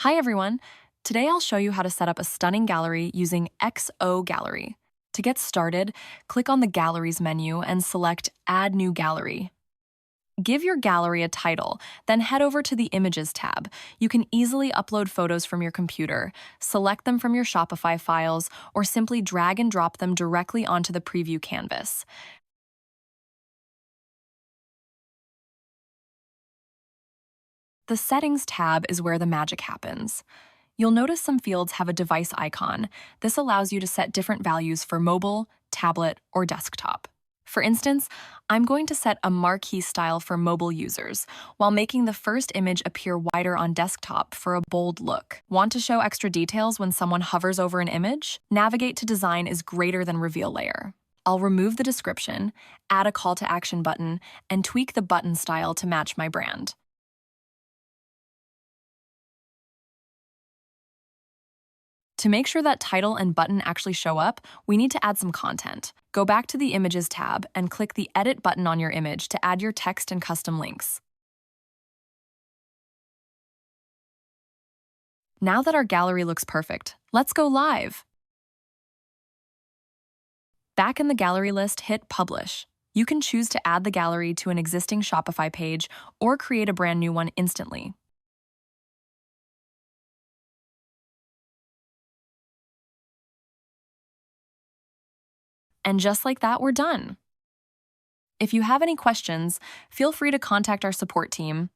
Hi everyone! Today I'll show you how to set up a stunning gallery using XO Gallery. To get started, click on the Galleries menu and select Add New Gallery. Give your gallery a title, then head over to the Images tab. You can easily upload photos from your computer, select them from your Shopify files, or simply drag and drop them directly onto the preview canvas. The Settings tab is where the magic happens. You'll notice some fields have a device icon. This allows you to set different values for mobile, tablet, or desktop. For instance, I'm going to set a marquee style for mobile users, while making the first image appear wider on desktop for a bold look. Want to show extra details when someone hovers over an image? Navigate to Design is greater than Reveal layer. I'll remove the description, add a call to action button, and tweak the button style to match my brand. To make sure that title and button actually show up, we need to add some content. Go back to the Images tab and click the Edit button on your image to add your text and custom links. Now that our gallery looks perfect, let's go live. Back in the gallery list, hit Publish. You can choose to add the gallery to an existing Shopify page or create a brand new one instantly. And just like that, we're done. If you have any questions, feel free to contact our support team.